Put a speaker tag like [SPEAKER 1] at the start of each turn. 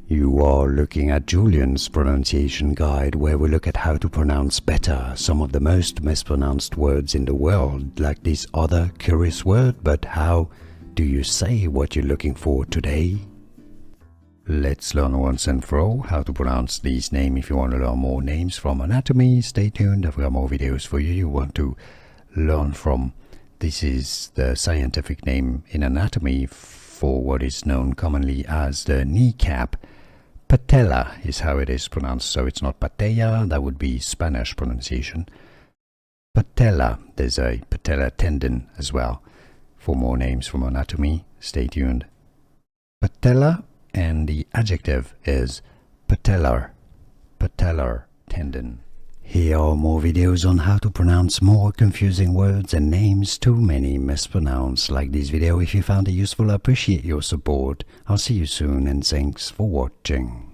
[SPEAKER 1] You are looking at Julian's pronunciation guide, where we look at how to pronounce better some of the most mispronounced words in the world, like this other curious word. But how do you say what you're looking for today? Let's learn once and for all how to pronounce these names. If you want to learn more names from anatomy, stay tuned. I've got more videos for you you want to learn from. This is the scientific name in anatomy for what is known commonly as the kneecap. Patella is how it is pronounced, so it's not patella, that would be Spanish pronunciation. Patella, there's a patella tendon as well. For more names from anatomy, stay tuned. Patella, and the adjective is patellar, patellar tendon. Here are more videos on how to pronounce more confusing words and names too many mispronounced. Like this video if you found it useful. I appreciate your support. I'll see you soon and thanks for watching.